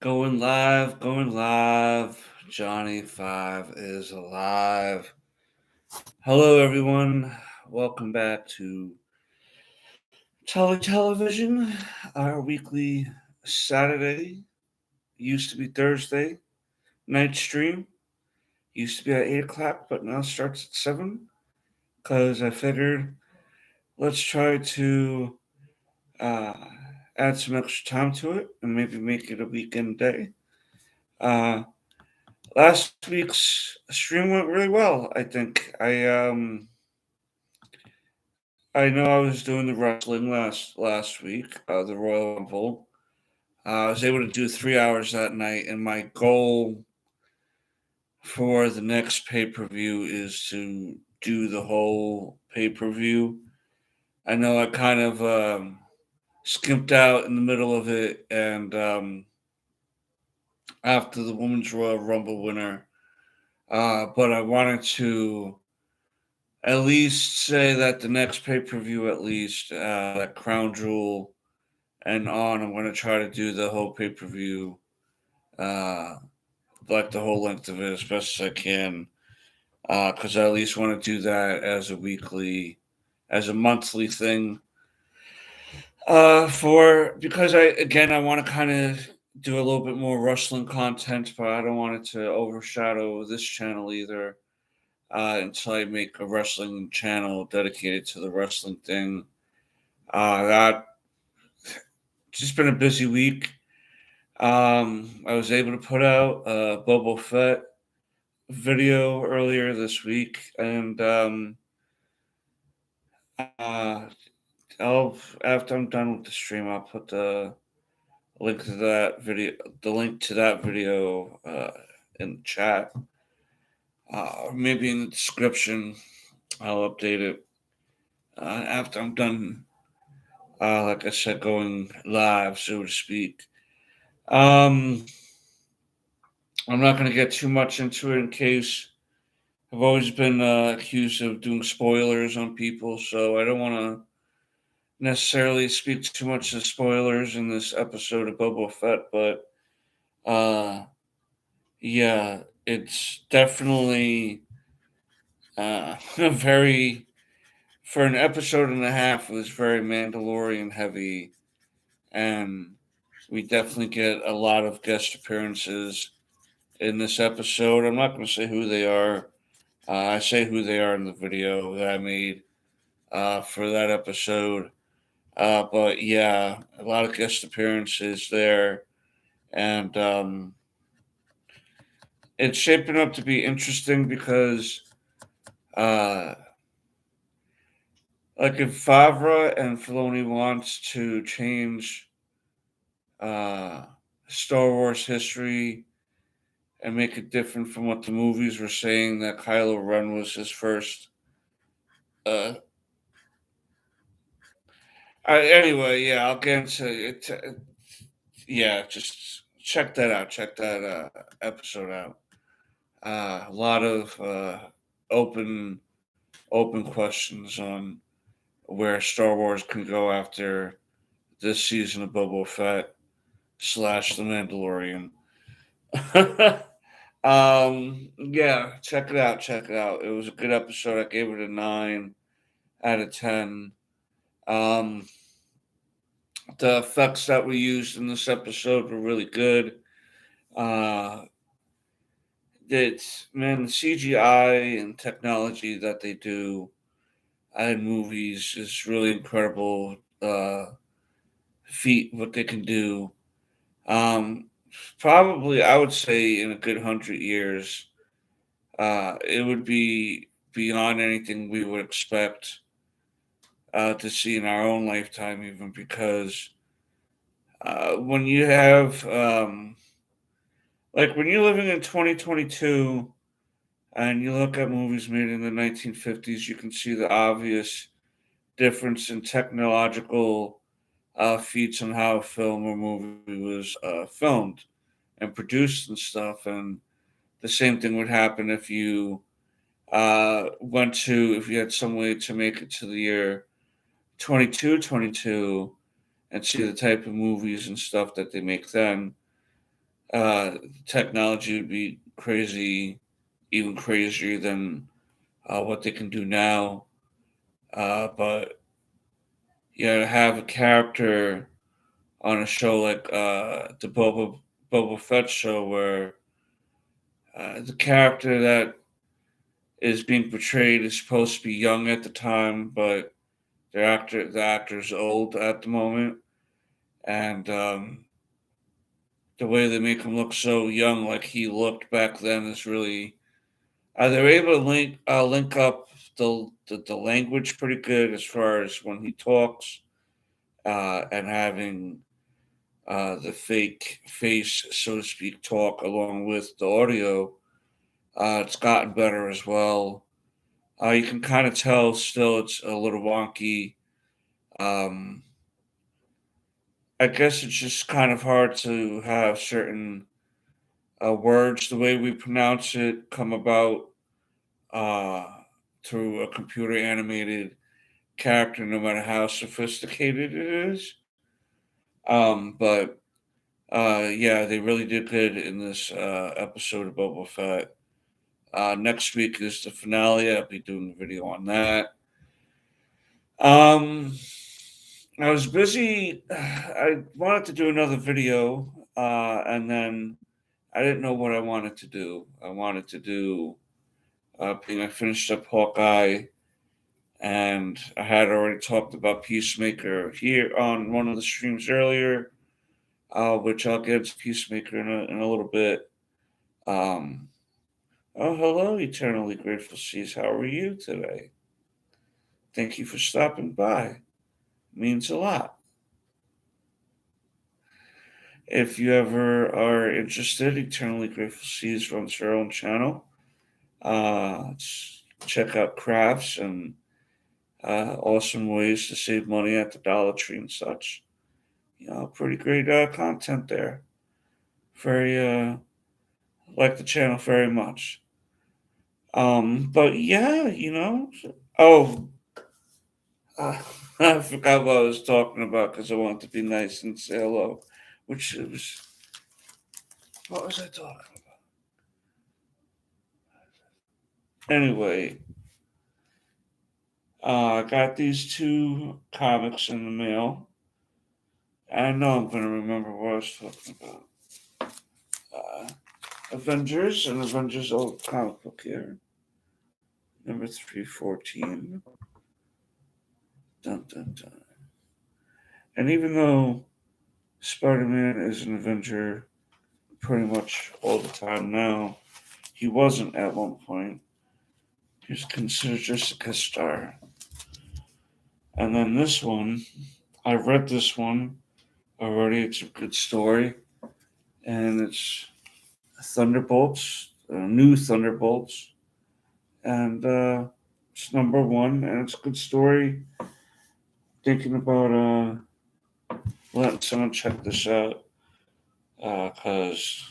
Going live, going live. Johnny 5 is alive. Hello, everyone. Welcome back to Tully Television, our weekly Saturday. Used to be Thursday night stream. Used to be at 8 o'clock, but now starts at 7 because I figured let's try to uh, add some extra time to it and maybe make it a weekend day. Uh, Last week's stream went really well. I think I know I was doing the wrestling last week, the Royal Rumble. I was able to do 3 hours that night, and my goal for the next pay per view is to do the whole pay per view. I know I kind of skimped out in the middle of it, and after the Women's Royal Rumble winner, but I wanted to at least say that the next pay per view, at least that Crown Jewel and on, I'm going to try to do the whole pay per view, uh, like the whole length of it as best as I can, because I at least want to do that as a weekly, as a monthly thing. For because I want to kind of do a little bit more wrestling content, but I don't want it to overshadow this channel either. Until I make a wrestling channel dedicated to the wrestling thing. That just been a busy week. I was able to put out a Boba Fett video earlier this week, and uh, I'll after I'm done with the stream, I'll put link to that video, the link to that video in the chat, or maybe in the description. I'll update it after I'm done. Like I said, going live, so to speak. Um, I'm not going to get too much into it in case I've always been accused of doing spoilers on people, so I don't want to necessarily speak too much of spoilers in this episode of Boba Fett, but uh, yeah, it's definitely very, for an episode and a half, it was very Mandalorian heavy, and we definitely get a lot of guest appearances in this episode. I'm not going to say who they are. I say who they are in the video that I made for that episode. But yeah, a lot of guest appearances there, and it's shaping up to be interesting because, uh, like, if Favre and Filoni wants to change uh, Star Wars history and make it different from what the movies were saying that Kylo Ren was his first. Uh, anyway, yeah, I'll get into it. Yeah, just check that out. Check that episode out. A lot of open open questions on where Star Wars can go after this season of Boba Fett slash The Mandalorian. Yeah, check it out. Check it out. It was a good episode. I gave it a 9 out of 10. Um, the effects that we used in this episode were really good. Uh, it's man, the CGI and technology that they do in movies is really incredible. Feat what they can do. Um, Probably I would say in a good 100 years, it would be beyond anything we would expect to see in our own lifetime, even because when you have like when you're living in 2022 and you look at movies made in the 1950s, you can see the obvious difference in technological feats on how a film or movie was filmed and produced and stuff. And the same thing would happen if you if you had some way to make it to the year 2222 and see the type of movies and stuff that they make then. technology would be crazy, even crazier than what they can do now. But yeah, to have a character on a show like the Boba Fett show, where the character that is being portrayed is supposed to be young at the time, but the actor's old at the moment, and the way they make him look so young, like he looked back then, is really. They're able to link up the language pretty good as far as when he talks, and having the fake face, so to speak, talk along with the audio. It's gotten better as well. You can kind of tell still it's a little wonky. Um, I guess it's just kind of hard to have certain words, the way we pronounce it, come about uh, through a computer animated character, no matter how sophisticated it is. But yeah, they really did good in this episode of Boba Fett. Next week is the finale. I'll be doing a video on that. Um, I was busy. I wanted to do another video, and then I didn't know what I wanted to do. I wanted to do, I finished up Hawkeye, and I had already talked about Peacemaker here on one of the streams earlier, which I'll get to Peacemaker in a little bit. Um, oh, hello, Eternally Grateful Seas. How are you today? Thank you for stopping by. Means a lot. If you ever are interested, Eternally Grateful Seas runs her own channel. Check out crafts and awesome ways to save money at the Dollar Tree and such. Pretty great content there. Very like the channel very much. But yeah, Oh, uh, I forgot what I was talking about because I wanted to be nice and say hello. Which was what was I talking about? Anyway, I got these two comics in the mail. I know I'm gonna remember what I was talking about. Uh, Avengers and Avengers old comic book here. Number 314. Dun dun dun. And even though Spider Man is an Avenger pretty much all the time now, he wasn't at one point. He was considered just a guest star. And then this one, I read this one already. It's a good story. And it's Thunderbolts, new Thunderbolts. And it's number one. And it's a good story. Thinking about letting someone check this out. Because,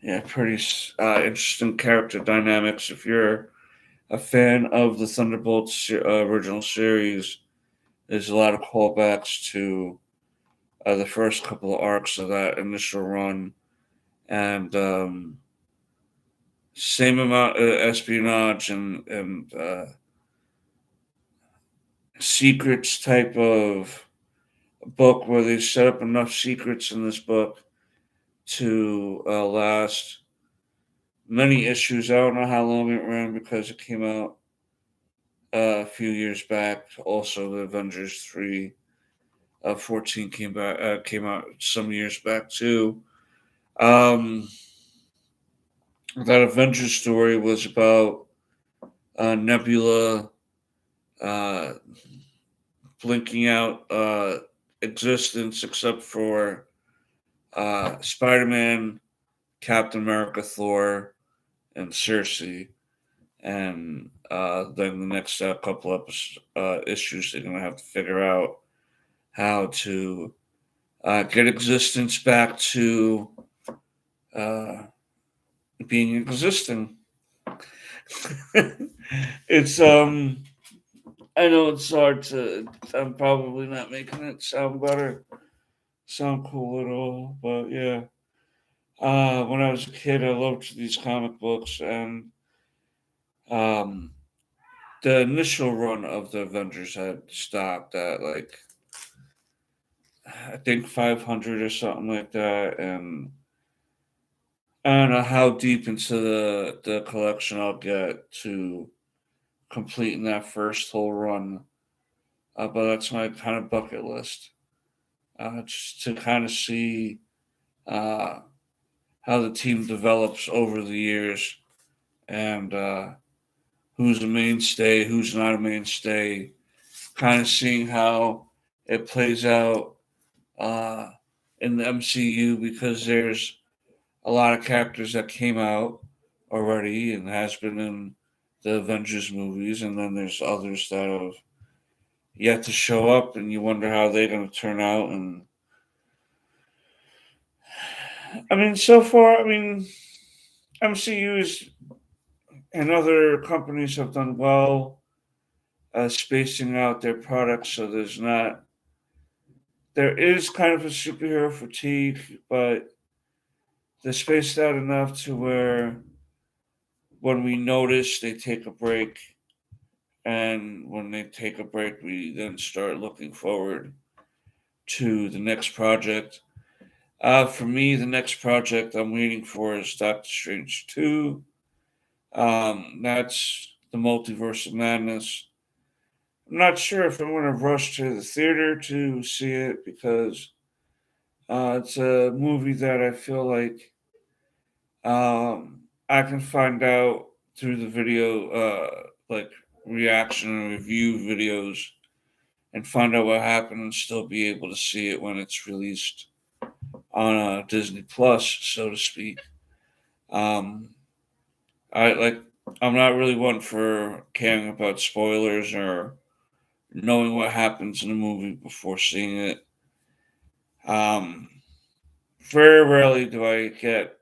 yeah, pretty interesting character dynamics. If you're a fan of the Thunderbolts original series, there's a lot of callbacks to the first couple of arcs of that initial run, and same amount of espionage and secrets type of book where they set up enough secrets in this book to last many issues. I don't know how long it ran because it came out a few years back. Also, the Avengers 314 came out some years back too. Um, that Avengers story was about Nebula uh, blinking out existence except for Spider Man, Captain America, Thor, and Cersei. And then the next couple of issues, they're going to have to figure out how to get existence back to uh, being existing. It's I know it's hard to. I'm probably not making it sound better, sound cool at all. But yeah, when I was a kid, I loved these comic books, and um, the initial run of the Avengers had stopped at like I think 500 or something like that, and I don't know how deep into the collection I'll get to completing that first whole run. But that's my kind of bucket list, just to kind of see uh, how the team develops over the years, and who's a mainstay, who's not a mainstay. Kind of seeing how it plays out uh, in the MCU, because there's a lot of characters that came out already and has been in the Avengers movies, and then there's others that have yet to show up, and you wonder how they're going to turn out. And I mean, so far, I mean, MCU's and other companies have done well spacing out their products, so there is kind of a superhero fatigue, but they're spaced out enough to where when we notice they take a break, and when they take a break, we then start looking forward to the next project. For me, the next project I'm waiting for is Doctor Strange 2. That's the Multiverse of Madness. I'm not sure if I'm going to rush to the theater to see it, because it's a movie that I feel like I can find out through the video, like reaction and review videos, and find out what happened and still be able to see it when it's released on Disney Plus, so to speak. Um, I like. I'm not really one for caring about spoilers or knowing what happens in a movie before seeing it. Um, Very rarely do I get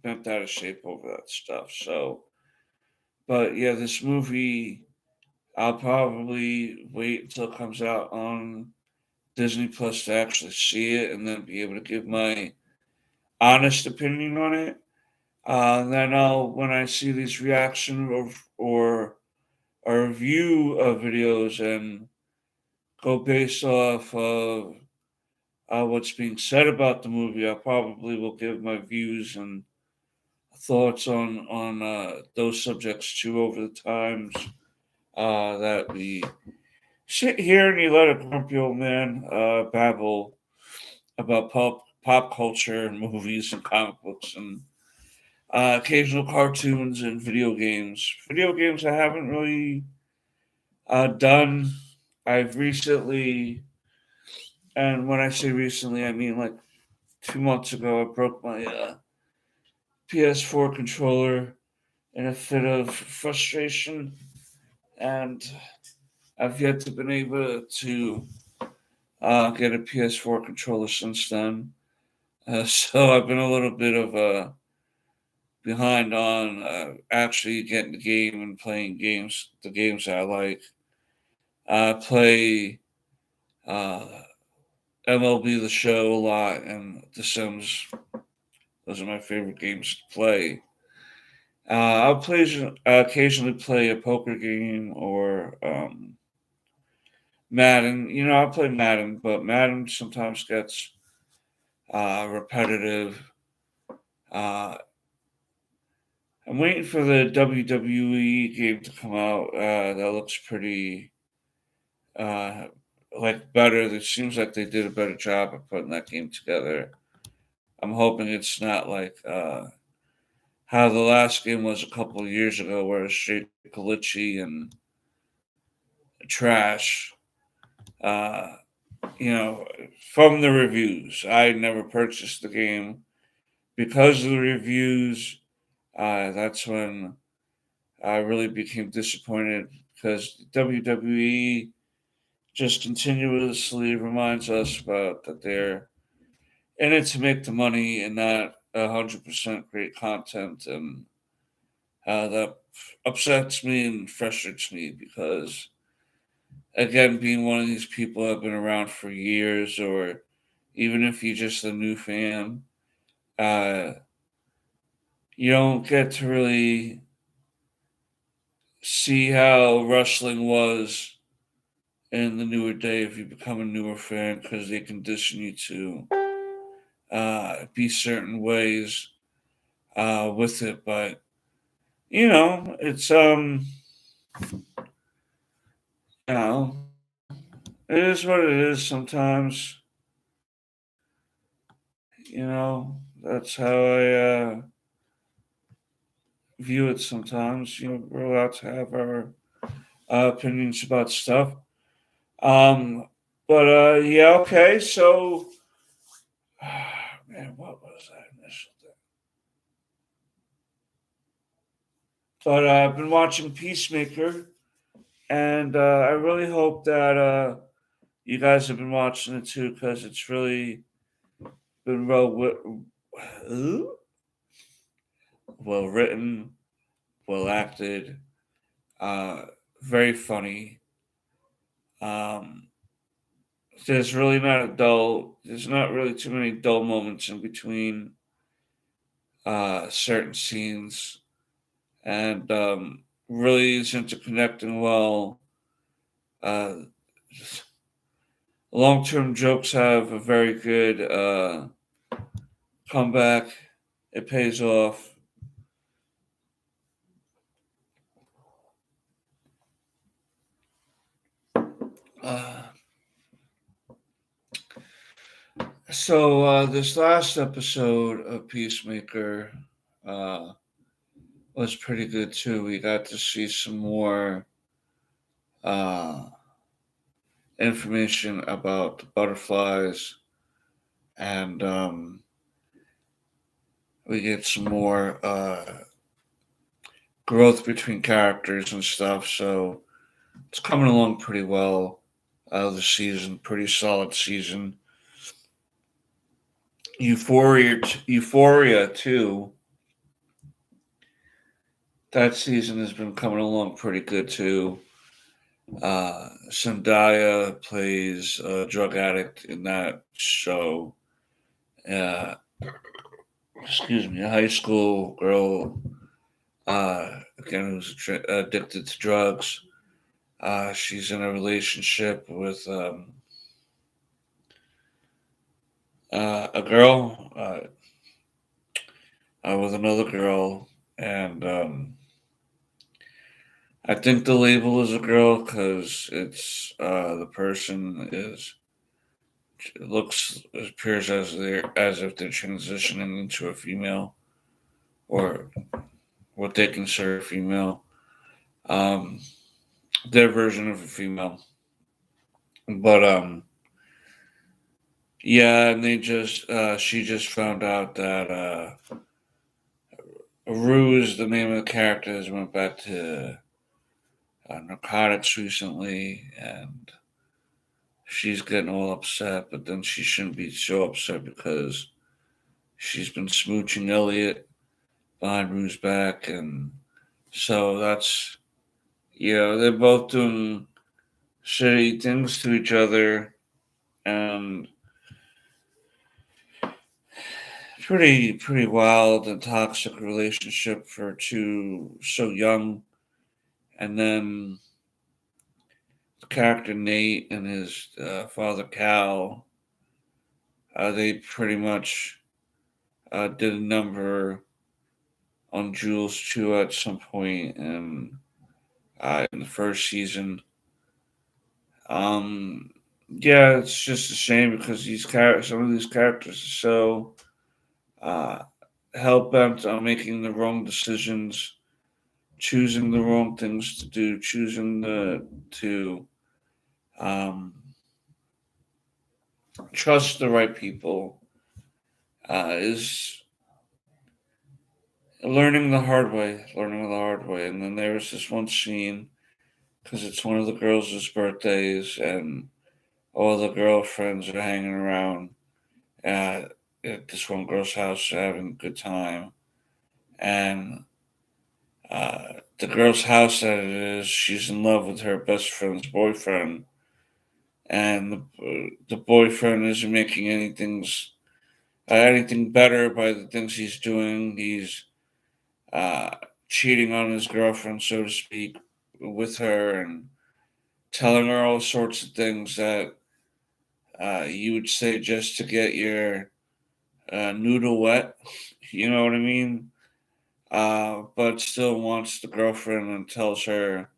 bent out of shape over that stuff. So, but yeah, this movie, I'll probably wait until it comes out on Disney Plus to actually see it, and then be able to give my honest opinion on it. And then when I see these reaction or a review of videos, and go based off of what's being said about the movie, I probably will give my views and thoughts on those subjects too over the times that we sit here and you let a grumpy old man babble about pop culture and movies and comic books and occasional cartoons and video games. Video games I haven't really done. I've recently, and when I say recently, I mean like 2 months ago, I broke my PS4 controller in a fit of frustration, and I've yet to been able to get a PS4 controller since then. So I've been a little bit of behind on actually getting the game and playing the games that I like. I play uh, MLB The Show a lot, and The Sims. Those are my favorite games to play. Occasionally play a poker game or Madden. You know, I play Madden, but Madden sometimes gets repetitive. Uh, I'm waiting for the WWE game to come out. That looks pretty uh, like better. It seems like they did a better job of putting that game together. I'm hoping it's not like how the last game was a couple of years ago, where it was straight glitchy and trash. Uh, you know, from the reviews, I never purchased the game because of the reviews. That's when I really became disappointed, because WWE just continuously reminds us about that they're in it to make the money and not 100% great content, and that upsets me and frustrates me, because again, being one of these people that have been around for years, or even if you're just a new fan, uh, you don't get to really see how wrestling was in the newer day if you become a newer fan because they condition you to be certain ways with it. But it's you know, it is what it is. Sometimes, that's how I view it. Sometimes, we're allowed to have our opinions about stuff. Um, but yeah, okay. So, man, what was that initial thing? But I've been watching Peacemaker, and I really hope that you guys have been watching it too, because it's really been well written, well acted, uh, very funny. Um, There's not really too many dull moments in between certain scenes, and really is interconnecting well. Uh, Long term jokes have a very good comeback. It pays off. Uh, so this last episode of Peacemaker uh, was pretty good too. We got to see some more uh, information about the butterflies, and we get some more growth between characters and stuff. So it's coming along pretty well. The season, pretty solid season. Euphoria too. That season has been coming along pretty good too. Zendaya plays a drug addict in that show. Uh, Excuse me, a high school girl, again, who's addicted to drugs. She's in a relationship with a girl, with another girl, and I think the label is a girl because it's the person is looks appears as if they're transitioning into a female or what they consider a female, um, their version of a female. But yeah, and they just she just found out that Ruse, the name of the character, has went back to narcotics recently, and she's getting all upset. But then she shouldn't be so upset because she's been smooching Elliot behind Rue's back, and so that's they're both doing shitty things to each other, and pretty wild and toxic relationship for two so young. And then the character Nate and his father Cal, they pretty much did a number on Jules too at some point in the first season. Um, yeah, it's just a shame because some of these characters are so uh, hell bent on making the wrong decisions, choosing the wrong things to do, choosing to um, trust the right people, is learning the hard way. And then there was this one scene because it's one of the girls' birthdays, and all the girlfriends are hanging around at this one girl's house having a good time. And the girl's house that it is, she's in love with her best friend's boyfriend. and the boyfriend isn't making anything better by the things he's doing. He's uh, cheating on his girlfriend, so to speak, with her, and telling her all sorts of things that you would say just to get your noodle wet. You know what I mean? But still wants the girlfriend and tells her,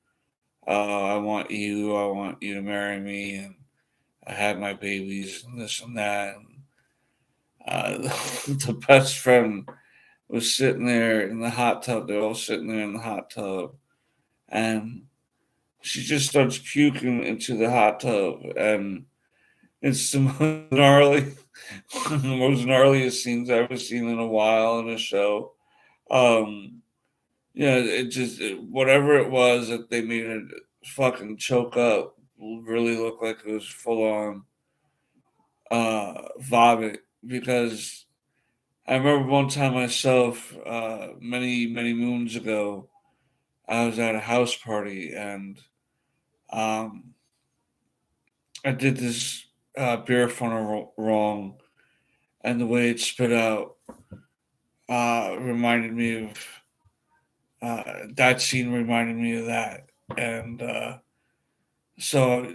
I want you to marry me, and I had my babies, and this and that." And, the best friend was sitting there in the hot tub. They're all sitting there in the hot tub, and she just starts puking into the hot tub, and it's the most gnarly, the most gnarliest scenes I've ever seen in a while in a show. Um, yeah, whatever it was that they made it fucking choke up really looked like it was full on vomit, because I remember one time myself, many moons ago, I was at a house party, and um, I did this beer funnel wrong, and the way it spit out reminded me of that scene. Reminded me of that, and so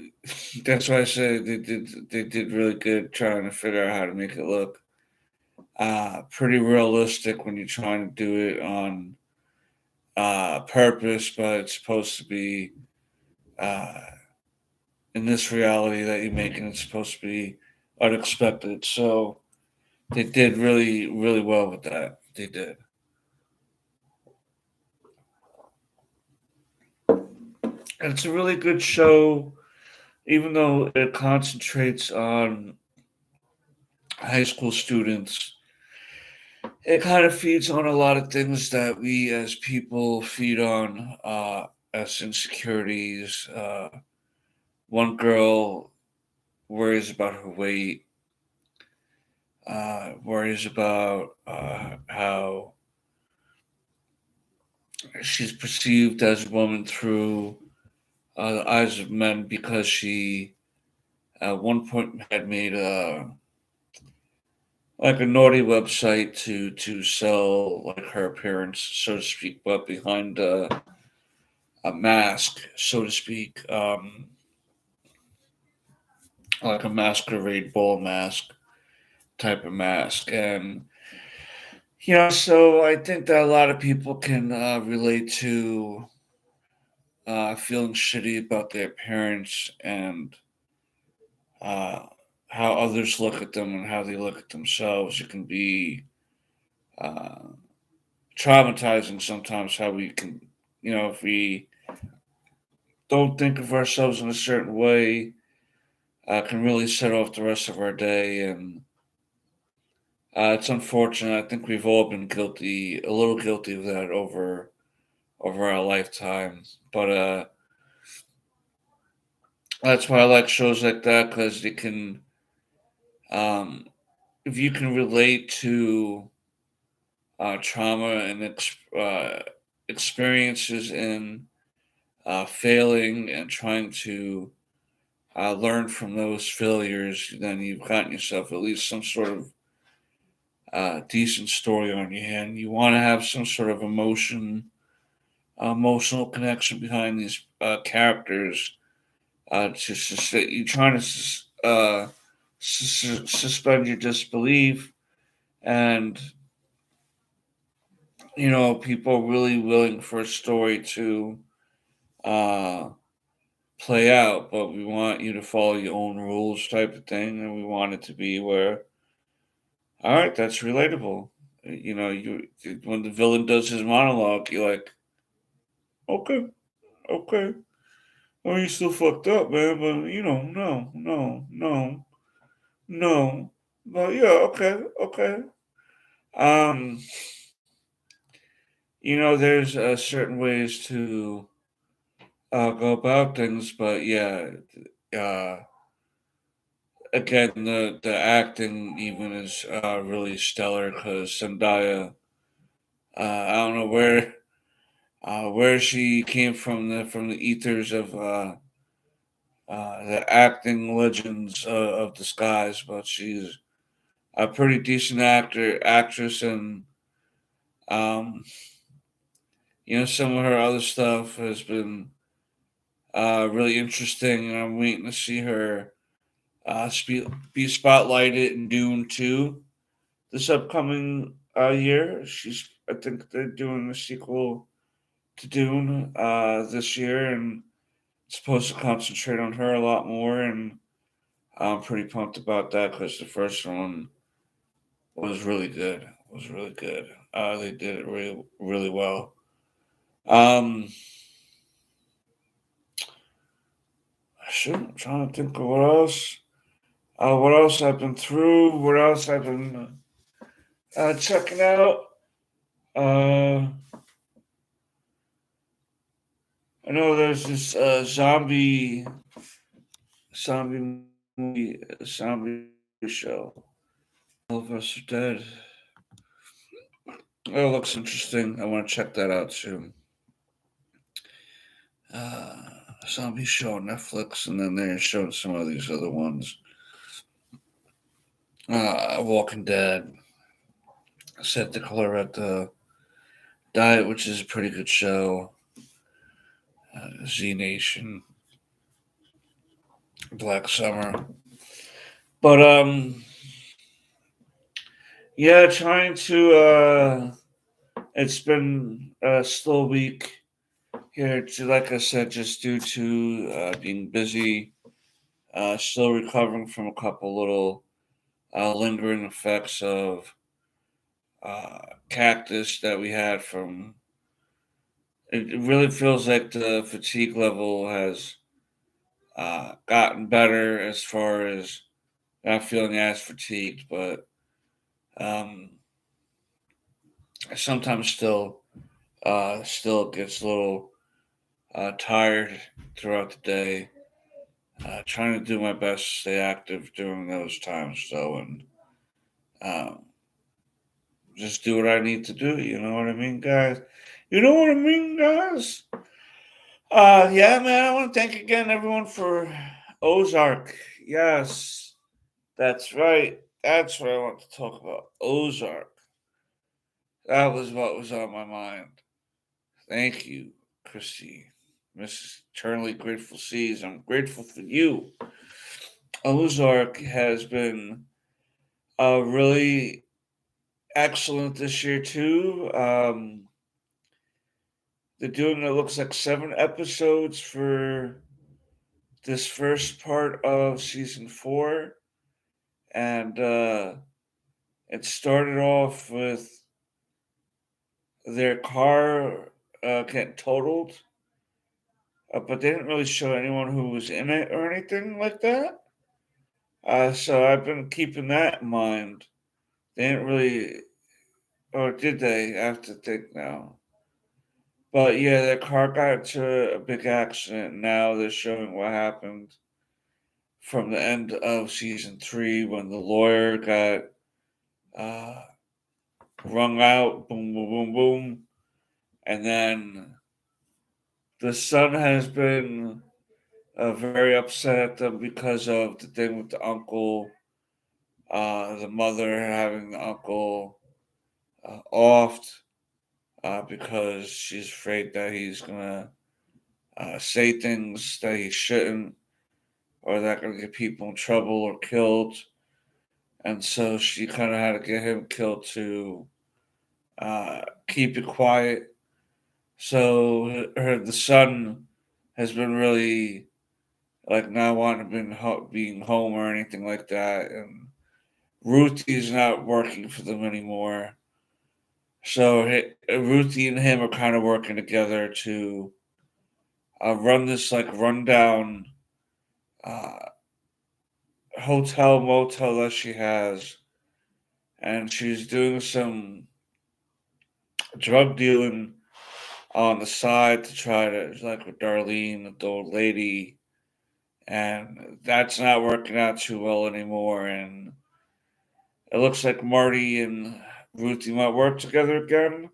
that's why I say they did really good trying to figure out how to make it look pretty realistic when you're trying to do it on purpose, but it's supposed to be uh, in this reality that you're making. It's supposed to be unexpected. So they did really, really well with that. They did. And it's a really good show, even though it concentrates on high school students. It kind of feeds on a lot of things that we as people feed on, as insecurities. One girl worries about her weight, worries about how she's perceived as a woman through the eyes of men, because she at one point had made like a naughty website to sell like her appearance, so to speak, but behind a mask, so to speak, like a masquerade ball mask type of mask. And so I think that a lot of people can relate to feeling shitty about their appearance, and uh, how others look at them and how they look at themselves. It can be uh, traumatizing sometimes how we can, if we don't think of ourselves in a certain way, can really set off the rest of our day. And it's unfortunate. I think we've all been guilty, a little guilty of that over our lifetime. But that's why I like shows like that, because they can, um, if you can relate to trauma and experiences in failing and trying to learn from those failures, then you've gotten yourself at least some sort of decent story on your hand. You want to have some sort of emotional connection behind these characters. You're trying to suspend your disbelief, and people are really willing for a story to uh, play out, but we want you to follow your own rules, type of thing, and we want it to be where, all right, that's relatable. You when the villain does his monologue, you're like, okay, okay. Well, you still fucked up, man, but no, no, no, no. But yeah, okay, okay. Um, there's certain ways to go about things, but yeah, uh, again, the acting even is really stellar, because Zendaya, I don't know where she came from, the ethers of the acting legends of disguise, but she's a pretty decent actress, and um, some of her other stuff has been really interesting, and I'm waiting to see her be spotlighted in Dune 2 this upcoming year. I think they're doing a sequel to Dune this year, and it's supposed to concentrate on her a lot more, and I'm pretty pumped about that because the first one was really good. Was really good. They did it really, really well. Um, I'm trying to think of what else. What else I've been through? What else I've been checking out? Uh, I know there's this zombie movie, zombie show. All of Us Are Dead. That looks interesting. I want to check that out too. Uh, Zombie show on Netflix, and then they're showing some of these other ones. Walking Dead. Set the color at the Diet, which is a pretty good show. Z Nation, Black Summer. But yeah, trying to. It's been a slow week here. Like I said, just due to being busy. Still recovering from a couple little lingering effects of cactus that we had from. It really feels like the fatigue level has gotten better as far as not feeling as fatigued, but um, I sometimes still gets a little tired throughout the day. Trying to do my best to stay active during those times, though, and um, just do what I need to do. You know what I mean, guys? You know what I mean, guys? Yeah, man. I want to thank again everyone for Ozark. Yes, that's right. That's what I want to talk about. Ozark. That was what was on my mind. Thank you, Christy. Mrs. Eternally Grateful Seas. I'm grateful for you. Ozark has been really excellent this year too. They're doing it looks like 7 episodes for this first part of season 4, and it started off with their car getting totaled, but they didn't really show anyone who was in it or anything like that. So I've been keeping that in mind. They didn't really, or did they? I have to think now. But yeah, their car got into a big accident. Now they're showing what happened from the end of season 3 when the lawyer got uh, wrung out. Boom, boom, boom, boom. And then the son has been very upset at them because of the thing with the uncle, the mother having the uncle offed because she's afraid that he's gonna say things that he shouldn't, or that gonna get people in trouble or killed. And so she kind of had to get him killed to keep it quiet. So the son has been really like not wanting to being home or anything like that, and Ruthie's not working for them anymore. So Ruthie and him are kind of working together to run this like rundown uh, hotel motel that she has, and she's doing some drug dealing on the side to try to like with Darlene, the old lady, and that's not working out too well anymore. And it looks like Marty and Ruthie might work together again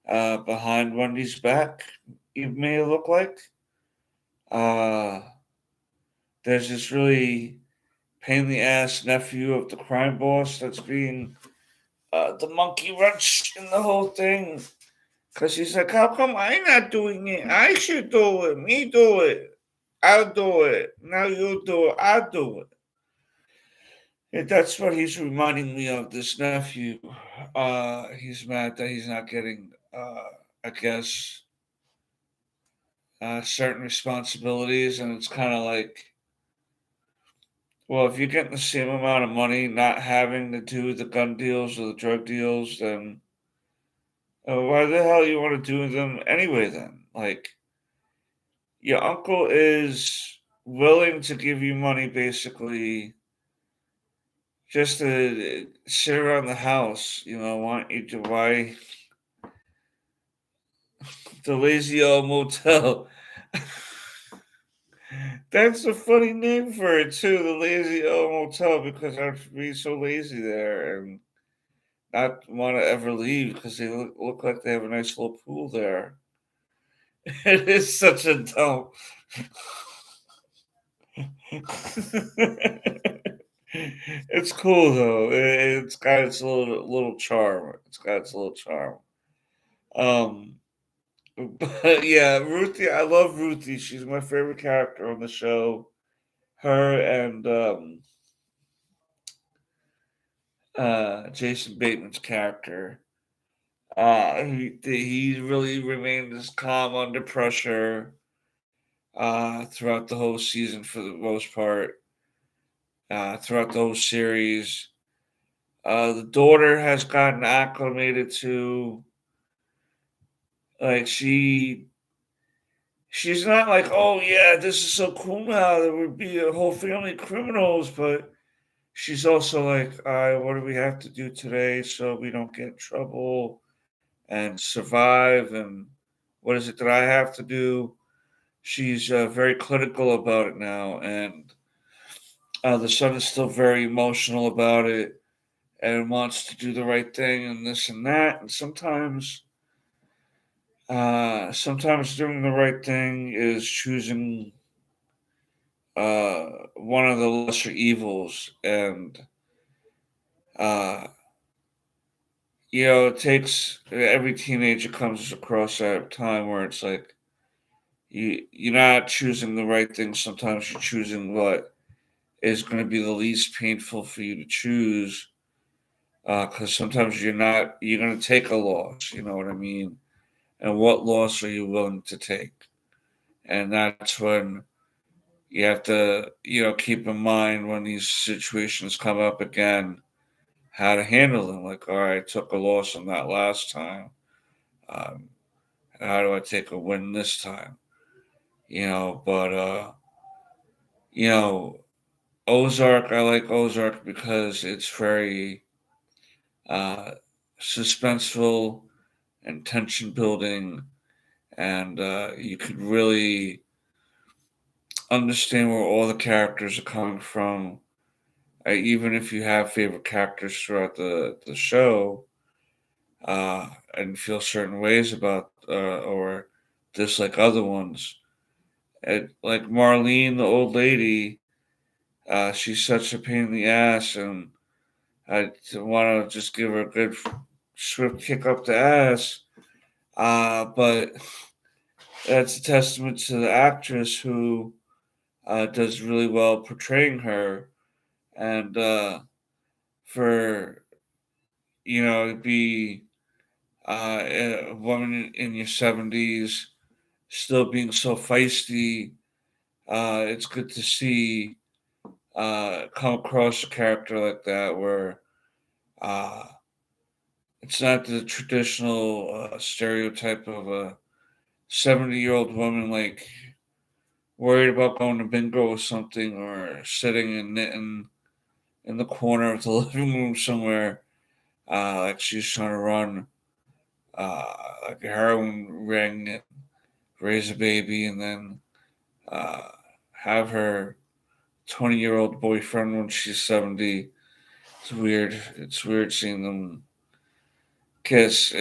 behind Wendy's back. It may look like. Uh, there's this really pain in the ass nephew of the crime boss that's being the monkey wrench in the whole thing. Because he's like, how come I'm not doing it? I should do it. Me do it. I'll do it. Now you do it. I'll do it. And that's what he's reminding me of, this nephew. He's mad that he's not getting, I guess, certain responsibilities. And it's kind of like, well, if you're getting the same amount of money not having to do the gun deals or the drug deals, then why the hell you want to do them anyway then? Like, your uncle is willing to give you money basically just to sit around the house, want you to buy the lazy old motel. That's a funny name for it too, the lazy old motel, because I'd be so lazy there and not want to ever leave because they look like they have a nice little pool there. It is such a dumb. It's cool though. It's got its little charm. It's got its little charm. Um, but yeah, Ruthie. I love Ruthie. She's my favorite character on the show. Her and Jason Bateman's character. He really remained as calm under pressure throughout the whole season for the most part. Throughout the whole series, the daughter has gotten acclimated to, like, she's not like, oh yeah, this is so cool now. There would be a whole family of criminals, but she's also like, all right, what do we have to do today so we don't get in trouble and survive? And what is it that I have to do? She's very clinical about it now, and the son is still very emotional about it and wants to do the right thing and this and that. And sometimes doing the right thing is choosing one of the lesser evils. And uh, it takes every teenager comes across that time where it's like you're not choosing the right thing. Sometimes you're choosing what is going to be the least painful for you to choose. Because sometimes you're going to take a loss. You know what I mean? And what loss are you willing to take? And that's when you have to, keep in mind when these situations come up again, how to handle them. Like, all right, I took a loss on that last time. Um, how do I take a win this time? But you know, Ozark. I like Ozark because it's very uh, suspenseful and tension building, and you could really understand where all the characters are coming from. Even if you have favorite characters throughout the show, and feel certain ways about or dislike other ones, like Marlene, the old lady, she's such a pain in the ass, and I want to just give her a good swift kick up the ass. But that's a testament to the actress who does really well portraying her, and for to be a woman in your 70s still being so feisty. It's good to see come across a character like that where uh, it's not the traditional stereotype of a 70-year-old woman like worried about going to bingo or something, or sitting and knitting in the corner of the living room somewhere, like she's trying to run like a heroin ring and raise a baby, and then uh, have her 20-year-old boyfriend when she's 70. It's weird. It's weird seeing them kiss.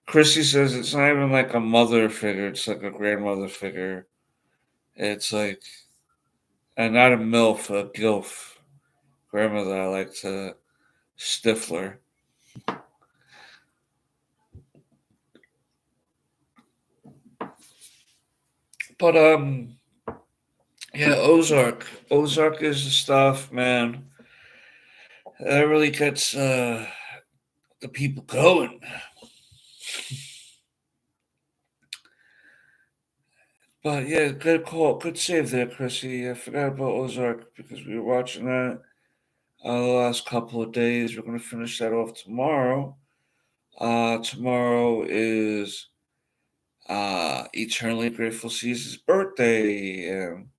Chrissy says it's not even like a mother figure, it's like a grandmother figure. It's like and not a MILF, a GILF grandmother. I like to Stifler. But yeah, Ozark. Ozark is the stuff, man. That really gets the people going. But yeah, good call, good save there, Chrissy. I forgot about Ozark because we were watching that the last couple of days. We're gonna finish that off tomorrow. Tomorrow is Eternally Grateful Caesar's birthday, and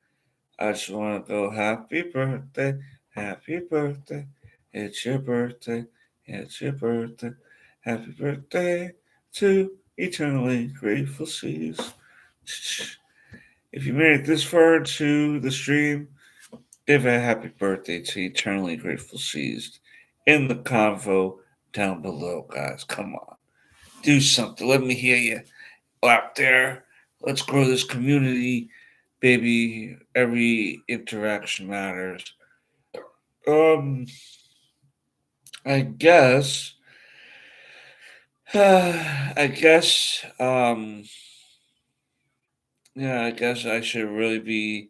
I just want to go happy birthday, it's your birthday, it's your birthday, happy birthday to Eternally Grateful Caesar. If you made it this far into the stream, give a happy birthday to Eternally Grateful Seized in the convo down below, guys. Come on. Do something. Let me hear you out there. Let's grow this community, baby. Every interaction matters. Um, I guess, I guess, yeah, I guess I should really be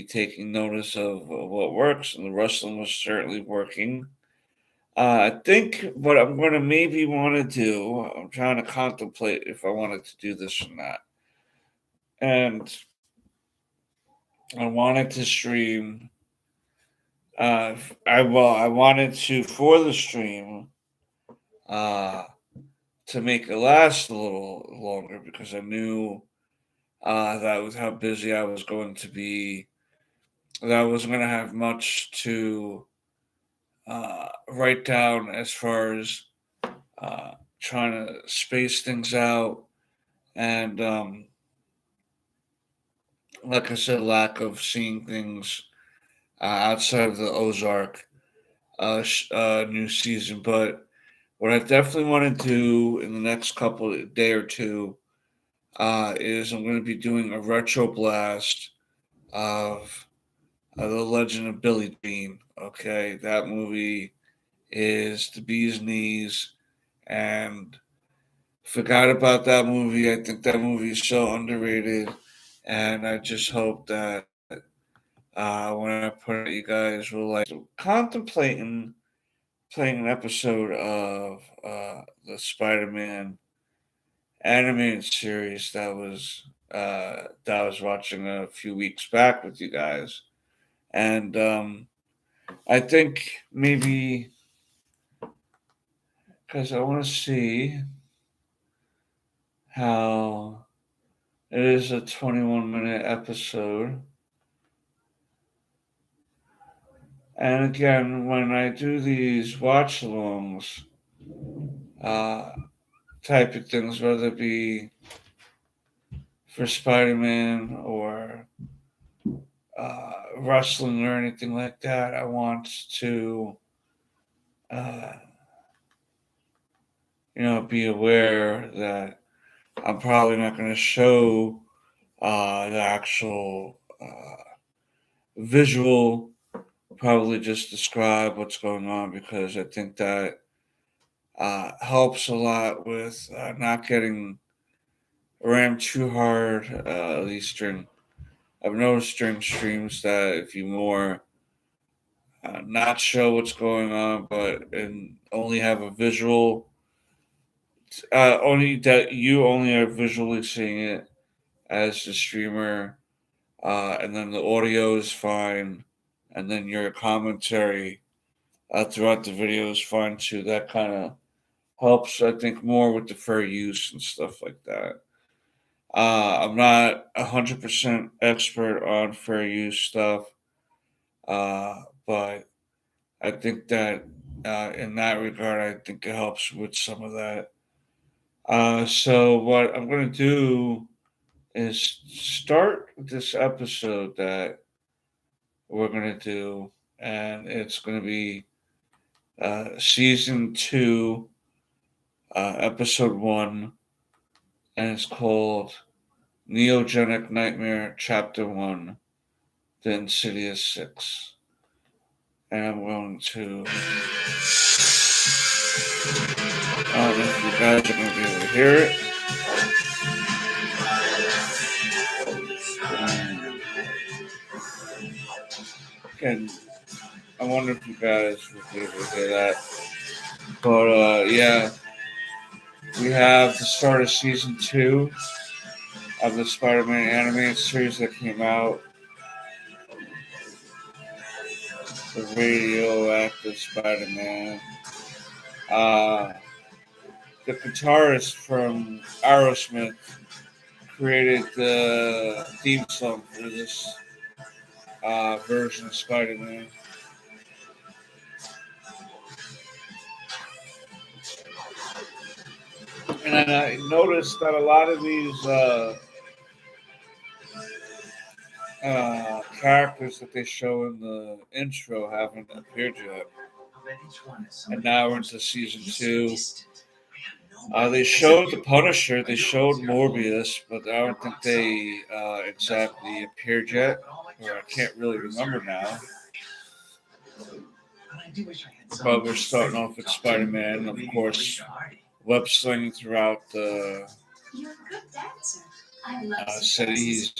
taking notice of what works, and the wrestling was certainly working. I think what I'm going to maybe want to do, I'm trying to contemplate if I wanted to do this or not. And I wanted to stream. I wanted to for the stream uh, to make it last a little longer because I knew that with how busy I was going to be, that I wasn't going to have much to write down as far as uh, trying to space things out. And like I said, lack of seeing things outside of the Ozark new season. But what I definitely want to do in the next couple of day or two is I'm going to be doing a retro blast of the Legend of Billy Jean. Okay, that movie is the bee's knees, and forgot about that movie. I think that movie is so underrated, and I just hope that when I put it, you guys will like contemplating playing an episode of the Spider-Man animated series that I was watching a few weeks back with you guys, and I think maybe because I want to see how it is a 21-minute episode. And again, when I do these watch alongs, uh, type of things, whether it be for Spider Man or wrestling or anything like that, I want to, uh, be aware that I'm probably not going to show the actual visual, probably just describe what's going on because I think that helps a lot with not getting rammed too hard. At least during, I've noticed during streams that if you more not show what's going on, but and only have a visual, only that you only are visually seeing it as the streamer, and then the audio is fine, and then your commentary throughout the video is fine too. That kind of helps, I think, more with the fair use and stuff like that. I'm not 100% expert on fair use stuff, but I think that in that regard, I think it helps with some of that. So, what I'm going to do is start this episode that we're going to do, and it's going to be season two, episode one, and it's called Neogenic Nightmare Chapter 1. the Insidious 6. And I'm going to. I don't know if you guys are going to be able to hear it. And I wonder if you guys will be able to hear that. But yeah, we have the start of season 2 of the Spider-Man animated series that came out. The radioactive Spider-Man. The guitarist from Aerosmith created the theme song for this version of Spider-Man. And then I noticed that a lot of these characters that they show in the intro haven't appeared yet. And now we're into season 2. They showed the Punisher, they showed Morbius, but I don't think they exactly appeared yet. Or I can't really remember now. But we're starting off with Spider-Man, and of course, web slinging throughout the city. He's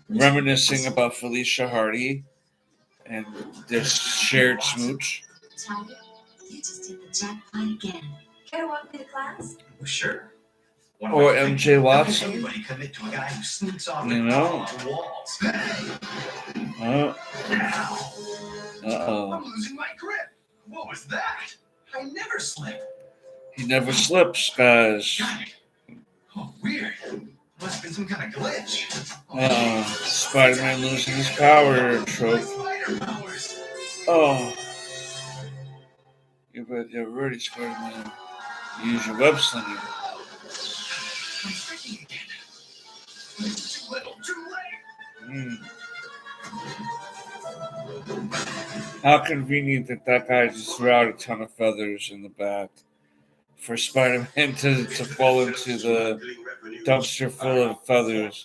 reminiscing about Felicia Hardy and this shared smooch. You just hit the jackpot again. Care to walk me to class? Sure. Or MJ Watson. You know? Uh-oh. I'm losing my grip. What was that? I never slip. He never slips, guys. Oh, weird. Must have been some kind of glitch. Spider-Man losing his power trope. Oh. You're ready, Spider-Man. Use your web slinging. I'm freaking again. Too little, too late. How convenient that guy just threw out a ton of feathers in the back for Spider-Man to fall into the dumpster full of feathers.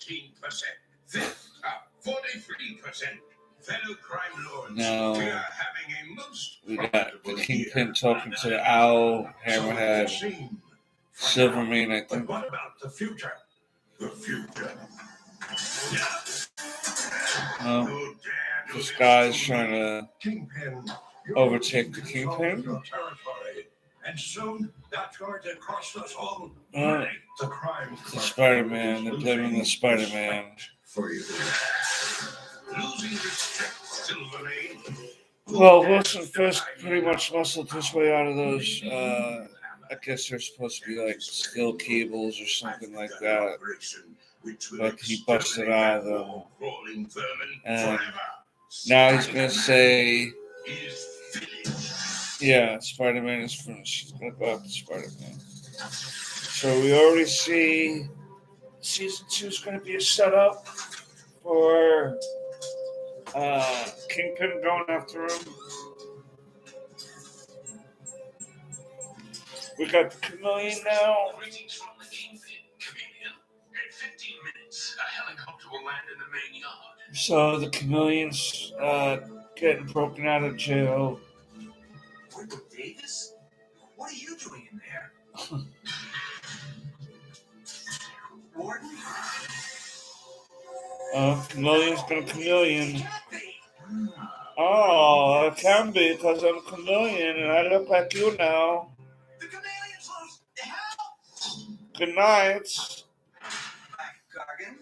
43%. Fellow crime lords, now, we got the Kingpin talking to the Owl, Hammerhead, Silvermane, I think. But what about the future? The future. This guy's trying to overtake the Kingpin. And soon that's going to cost us all money. The crime. The Spider-Man. They're blaming the Spider-Man. For you. Well, Wilson Fisk pretty much muscled his way out of those. I guess they're supposed to be like steel cables or something like that. But he busted out of them. And now he's going to say, yeah, Spider-Man is finished. He's going to go after Spider-Man. So we already see season 2 is going to be a setup for Kingpin going after him. We got the Chameleon now. Greetings from the Kingpin, Chameleon. In 15 minutes, a helicopter will land in the main yard. So the Chameleon's getting broken out of jail. Michael Davis? What are you doing in there? Warden? Chameleon's gonna chameleon. Oh, it can be because I'm a chameleon and I look like you now. The chameleon's loose. Help! Good night. Back, Gargan.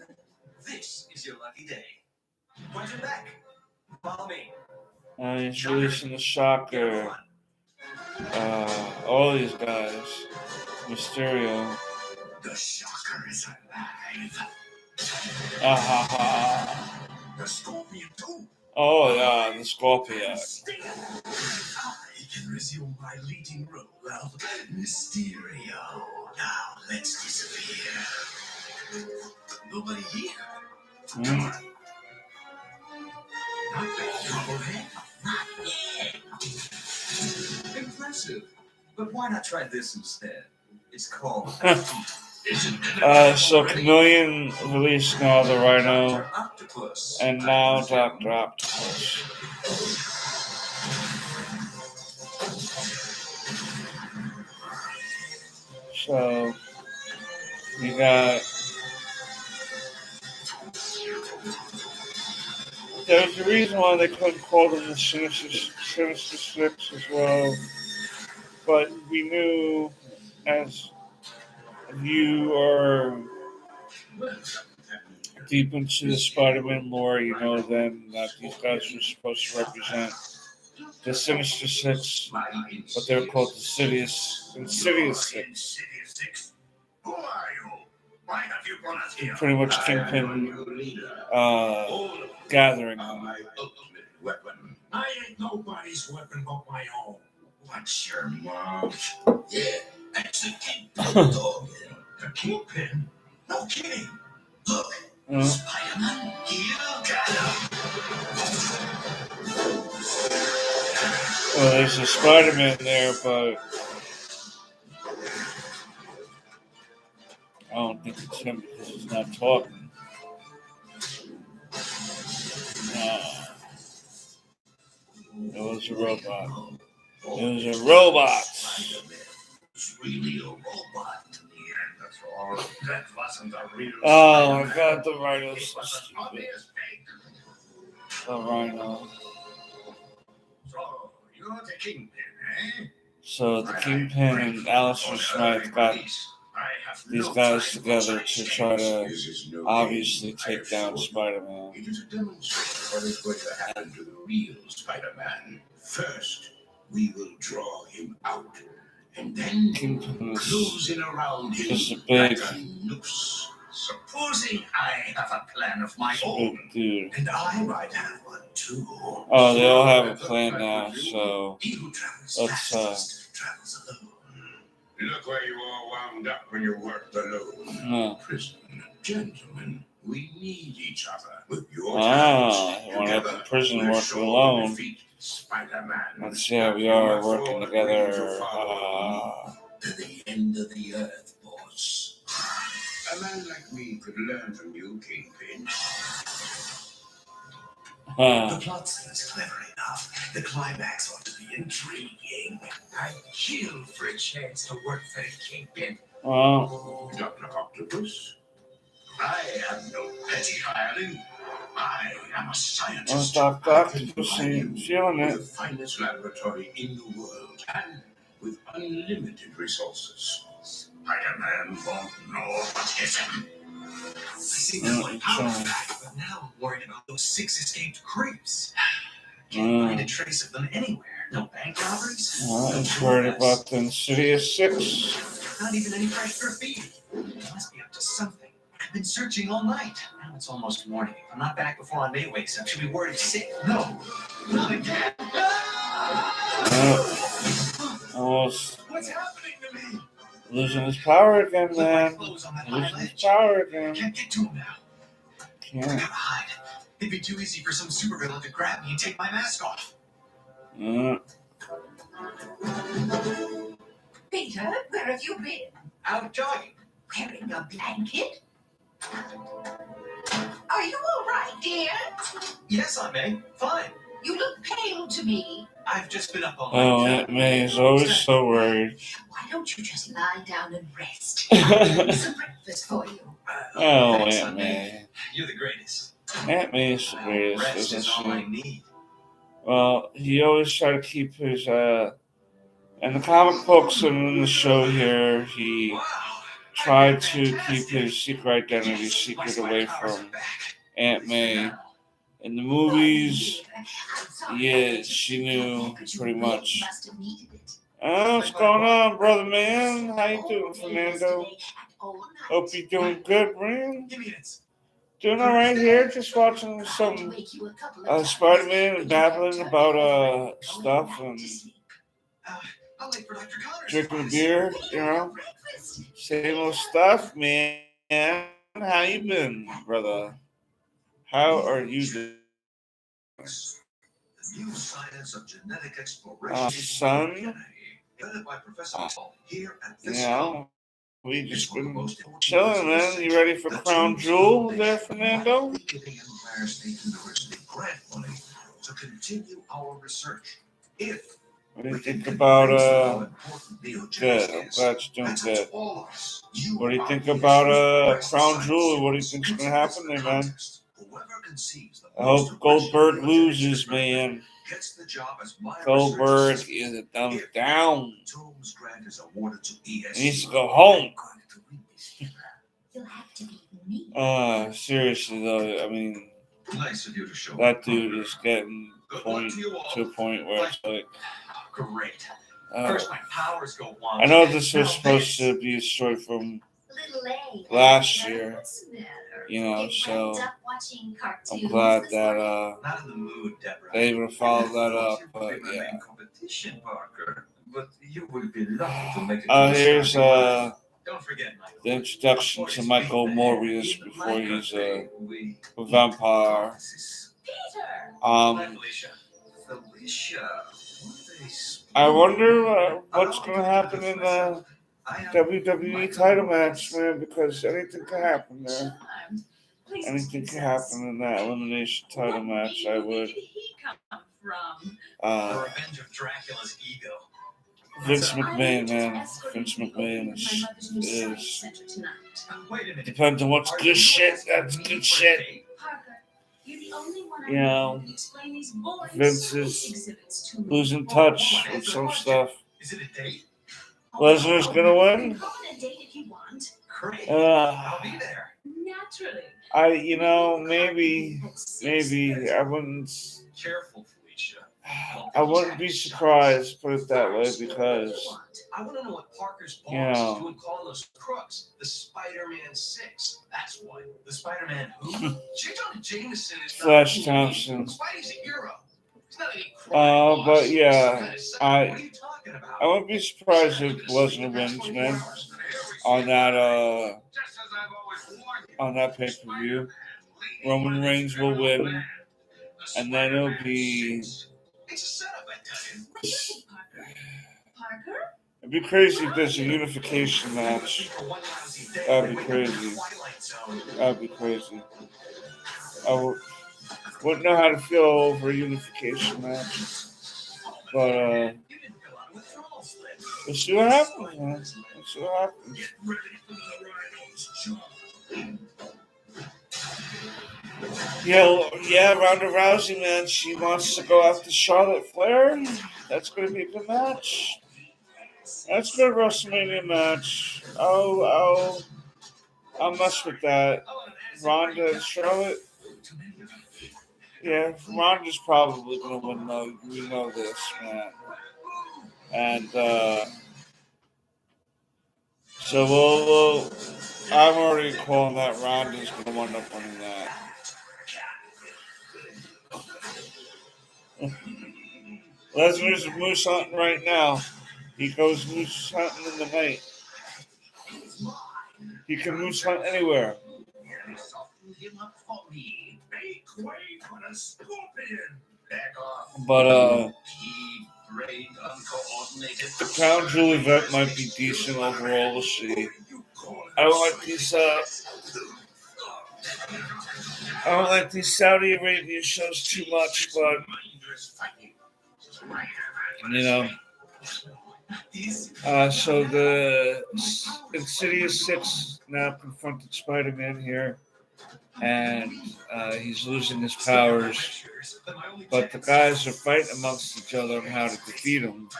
This is your lucky day. Punch him back. Follow me. He's releasing the Shocker. All these guys. Mysterio. The Shocker is alive. The Scorpion too. Oh yeah, the Scorpion. I can resume my leading role of Mysterio. Now let's disappear. Nobody here. Not that troublehead. Not yet. Impressive. But why not try this instead? It's called So Chameleon released now the Rhino, and now Dr. Octopus. So you got. There's a reason why they couldn't call them the Sinister Six as well, but we knew, as you are deep into the Spider-Man lore, you know then that these guys were supposed to represent the Sinister Six, but they were called the Insidious Six. Pretty much Kingpin gathering them. Weapon. I ain't nobody's weapon but my own. What's your mouth? Yeah, that's the Kingpin dog. The Kingpin? No kidding. Look, Spider-Man, you got him. Well, there's a Spider-Man there, but I don't think it's him because he's not talking. It was a robot. It was a robot. It's really a robot. Yeah, that's all. That wasn't a real Oh my god, the Rhino's so stupid. The Rhino. So, you're the Kingpin, eh? So the Kingpin and Alistair Smith got these guys together to try to obviously take down Spider-Man. It is a demonstration of what is going to happen to the real Spider-Man. First, we will draw him out, and then close in around him like a noose. Supposing I have a plan of my own, dude. And I might have one too. Oh, they all have a plan now, so he who travels let's fastest travels alone. Look where you all wound up when you worked alone. Prison, gentlemen, we need each other. With your you want to have the prison working alone. Spider-Man. Let's see how we are working together. To the end of the earth, boss. A man like me could learn from you, Kingpin. The plot seems clever enough. The climax ought to be intriguing. I'd kill for a chance to work for the Kingpin. Well, Dr. Octopus, I am no petty hireling. I am a scientist. Dr. Octopus ain't feeling it. The finest laboratory in the world and with unlimited resources. Spider-Man won't know what hit him. I think my power's back, but now I'm worried about those 6 escaped creeps. Can't find a trace of them anywhere. No bank robberies. I'm worried about the Insidious Six. Not even any fresh graffiti. They must be up to something. I've been searching all night. Now it's almost morning. If I'm not back before Aunt May wakes up, she'll be worried sick. No, not again. Almost What's happening to me? losing his power again, man. Losing his power again. Can't get to him now. Can't. I gotta hide. It'd be too easy for some supervillain to grab me and take my mask off. Peter, where have you been? Out jogging. Wearing a blanket? Are you all right, dear? Yes, Aunt May. Fine. You look pale to me. I've just been up all night. Aunt May is always so worried. Why don't you just lie down and rest? I'll make some breakfast for you. Thanks, Aunt May. You're the greatest. Aunt May is the greatest, Rest isn't is all I she? need. Well, he always tried to keep his, in the comic books and in the show here, he tried to keep his secret identity secret away from Aunt May. In the movies, yeah, she knew pretty much. What's going on, brother man? How you doing, Fernando? Hope you're doing good, man. Doing all right here. Just watching some Spider-Man and babbling about stuff and drinking a beer. You know, same old stuff, man. How you been, brother? How are you doing? The new science of genetic exploration. Son? Invented by Professor Paul here at this Yeah. We just been chilling, man. You ready for Crown Jewel there, Fernando? Giving Empire State University grant money to continue our research. If What do you think about good? I'm glad you're doing good. What do you think about Crown Jewel? What do you think's gonna happen there, man? I hope Goldberg loses, man. Goldberg is a thumbs down. He needs to go home. You'll have to beat me. Seriously though, I mean, that dude is getting to a point where it's like, great. First, my powers go wonky. I know this was supposed to be a story from last year, you know, so I'm glad that Not in the mood, Deborah. they able to follow that up, but yeah. Competition, Parker. But you would be lucky to make it. Here's Don't forget, Michael. the introduction to Michael Morbius before he's a vampire. Felicia. I wonder what's going to happen in the WWE title match, man, because anything could happen there. Anything could happen in that elimination title match. I would. The Revenge of Dracula's ego. Vince McMahon, man. Vince McMahon is Wait a minute. depends on what's good shit. That's good shit. You know, Vince is losing touch with some stuff. Is it a date? Lesnar's gonna win. Great. I'll be there. Naturally. Maybe I wouldn't. Careful, Felicia. I wouldn't be surprised, put it that way, because I want to know what Parker's boss Yeah. is doing calling those crooks the Spider-Man 6. That's what. The Spider-Man who? J. Jonah Jameson is Flash not Thompson. Spidey's a hero. It's not any crime But boss. yeah, What are you talking about? I wouldn't be surprised if Lesnar wins, man, on that pay-per-view. Roman Reigns will win, and then it'll be. It's a setup, I tell you. Parker? It'd be crazy if there's a unification match. That'd be crazy. That'd be crazy. Wouldn't know how to feel over a unification match, but we'll see what happens, man. We'll see what happens. Yeah, Ronda Rousey, man. She wants to go after Charlotte Flair. That's going to be a good match. That's a good WrestleMania match. I'll mess with that. Ronda and Charlotte. Yeah, Ronda's probably going to win, though. We know this, man. And so I'm already calling that Ronda's going to wind up winning that. Lesnar's moose hunting right now. He goes moose hunting in the night. He can moose hunt anywhere. But the Crown Jewel event might be decent overall. We'll see. I don't like these Saudi Arabia shows too much, but you know. So the Insidious 6 now confronted Spider-Man here, and he's losing his powers. But the guys are fighting amongst each other on how to defeat him.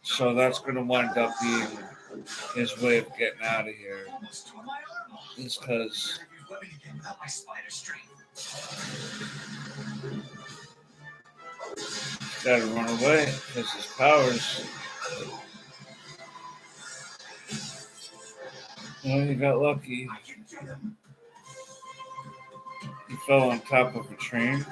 So that's going to wind up being his way of getting out of here. Is because he's got to run away because his powers. Well, he got lucky. He fell on top of a train.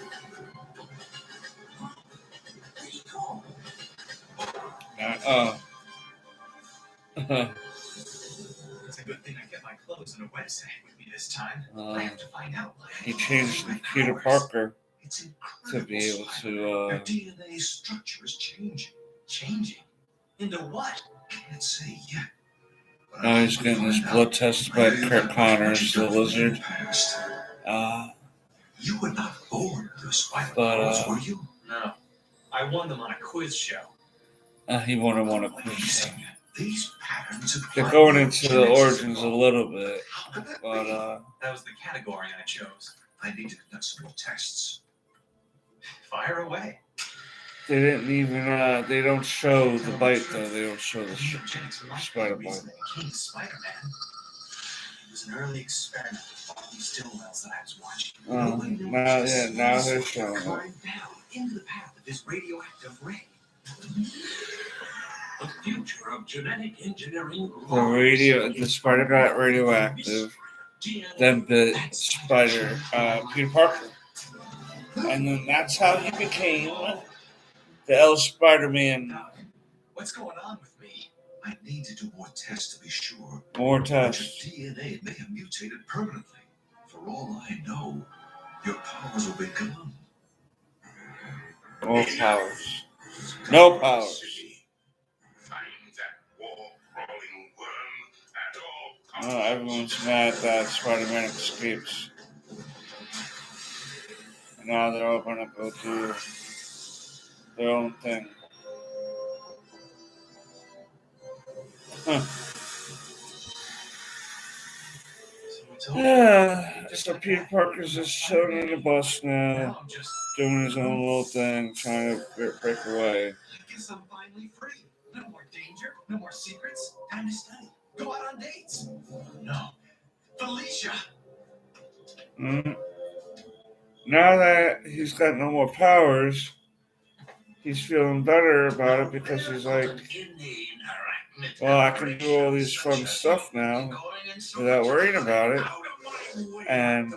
It's a good thing I kept my clothes and a website with me this time. I have to find out. He changed Peter Parker to be able to. Your DNA structure is changing. Changing? Into what? Can't say yet. Now he's getting his blood tested by Kurt Connors, the lizard. You were not born with spider But, powers, were you? No. I won them on a quiz show. He won him on a quiz show. These patterns They're going into the origins a little bit, but that was the category I chose. I need to conduct some more tests. Fire away. they didn't even. They don't show the bite though. They don't show the spider bite. Spider-Man. It was an early experiment with all these still wells that I was watching. Now they're showing it. Climb down into the path of his radioactive ray. The future of genetic engineering. The spider got radioactive, then bit Peter Parker, and then that's how he became the L Spider-Man. What's going on with me? I need to do more tests to be sure. More tests. Your DNA may have mutated permanently. For all I know, your powers will be gone. No powers. No powers. Everyone's mad that Spider-Man escapes. And now they're all going to go do their own thing. Yeah, so Peter Parker's just chilling in the bus now, doing his own little thing, trying to break away. I guess I'm finally free. No more danger, no more secrets. Time to study. Go out on dates. No. Felicia. Now that he's got no more powers, he's feeling better about it because he's like, well, I can do all these fun stuff now without worrying about it. And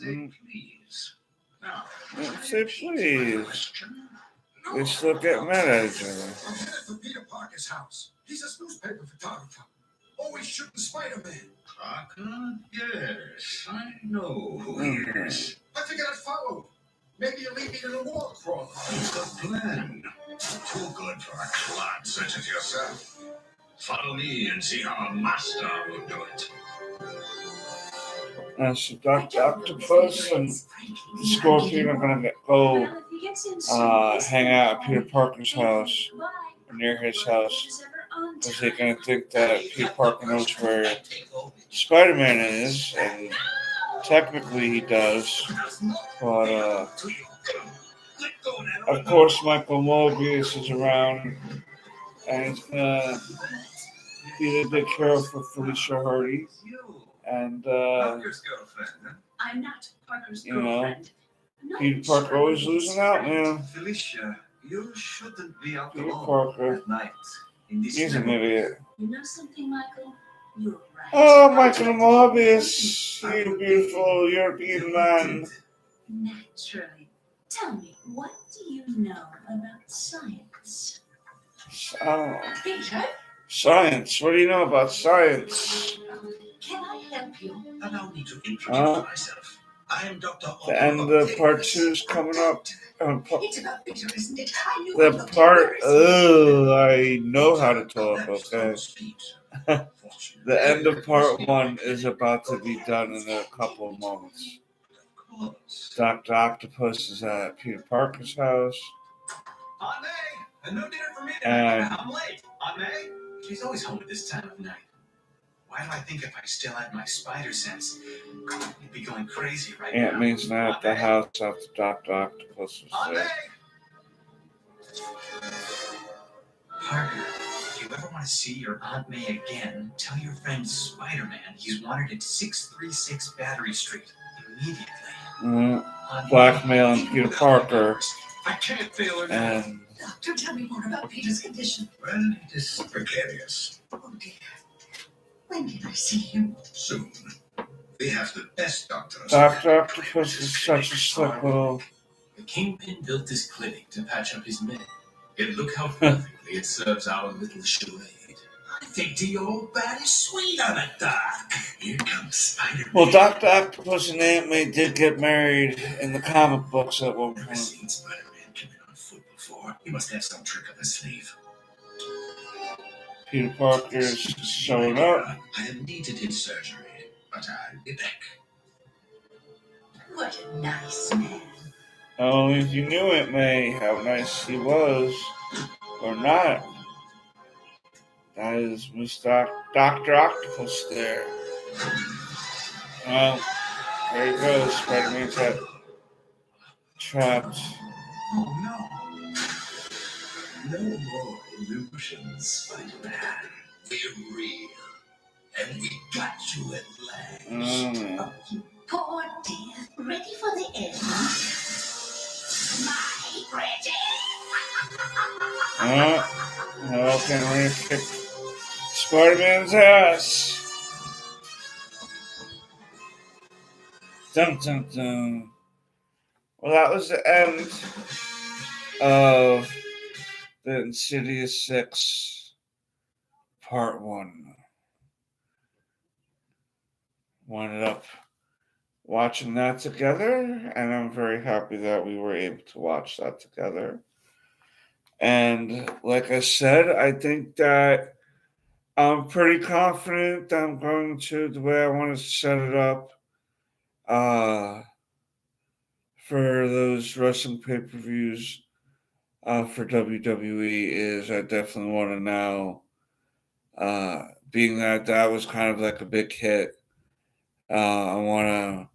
didn't say please. They still get mad at each other. I'm headed for Peter Parker's house. He's a newspaper photographer. Always shooting Spider-Man. Parker? Yes, I know who he is. I figured I'd follow. Maybe you'll leave me in a war crawl. It's a plan. Too good for a clod such as yourself. Follow me and see how a master will do it. So Dr. Octopus and Scorpion are going to go hang out at Peter Parker's house, or near his house, because they're going to think that Peter Parker knows where Spider-Man is, and technically he does, but of course Michael Mobius is around, and he's going to be the big hero for Felicia Hardy. And, Parker's girlfriend, huh? I'm not Parker's girlfriend. Peter Parker always losing out, man. Felicia, you shouldn't be out Peter alone Parker. at night. In this He's an idiot. You know something, Michael? You're right. Oh, Michael Mobius, you beautiful European man. Naturally. Tell me, what do you know about science? Peter? Science. What do you know about science? Can I help you? Allow me to introduce myself. I am Dr. The end of part 2 is coming up. It's about Peter, isn't it? I knew The part. I know how to talk. Okay. The end of part 1 is about to be done in a couple of moments. Dr. Octopus is at Peter Parker's house. Aunt May, no dinner for me And tonight. I'm late. Aunt May, she's always home at this time of night. Why do I think if I still had my spider sense, I'd be going crazy right now? Aunt May's now at the house after Dr. Octopus was Aunt there. May! Parker, if you ever want to see your Aunt May again, tell your friend Spider-Man he's wanted at 636 Battery Street immediately. Blackmailing Peter Parker. I can't fail her now. And Doctor, tell me more about Peter's condition. Well, it is precarious. Oh, dear. When can I see him? Soon. We have the best doctors. Dr. Octopus is such a slick little. The Kingpin built this clinic to patch up his men. And look how perfectly it serves our little charade. I think the old bat is sweet on it, Doc. Here comes Spider-Man. Well, Dr. Octopus and Aunt May did get married in the comic books at one Never point. seen Spider-Man come in on foot before. He must have some trick up his sleeve. Peter Parker's showing up. I am needed in surgery, but I'll be back. What a nice man. Only if you knew it, May, how nice he was, or not. That is Mr. Dr. Octopus there. Well, there he goes. Spider-Man's trapped. Oh no. No more illusions, Spider-Man. We're real. And we got you at last. Poor dear. Ready for the end? My pretty. No, can't really kick Spider-Man's ass. Dun dun dun. Well, that was the end of the Insidious 6 Part 1. Ended up watching that together, and I'm very happy that we were able to watch that together. And like I said, I think that I'm pretty confident that I'm going to the way I want to set it up for those wrestling pay-per-views for WWE is I definitely want to now, being that was kind of like a big hit, I want to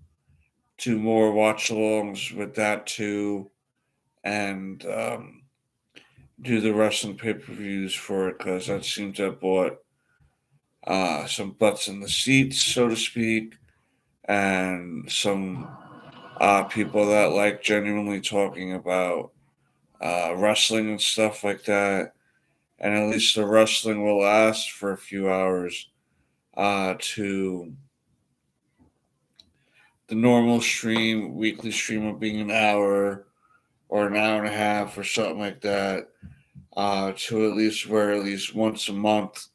do more watch-alongs with that too, and do the wrestling pay-per-views for it because that seems to have brought some butts in the seats, so to speak, and some people that like genuinely talking about wrestling and stuff like that. And at least the wrestling will last for a few hours to the normal stream, weekly stream of being an hour or an hour and a half or something like that, to at least where at least once a month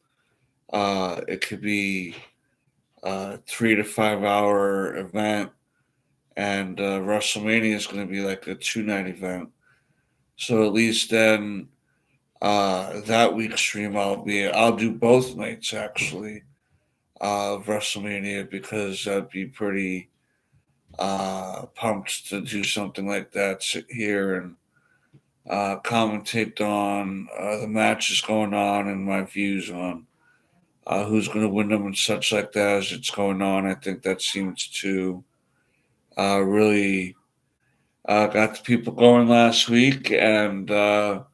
it could be a 3 to 5 hour event, and WrestleMania is going to be like a 2 night event. So at least then that week's stream I'll do both nights actually of WrestleMania because I'd be pretty pumped to do something like that. Sit here and commentate on the matches going on and my views on who's going to win them and such like that as it's going on. I think that seems to really got the people going last week, and I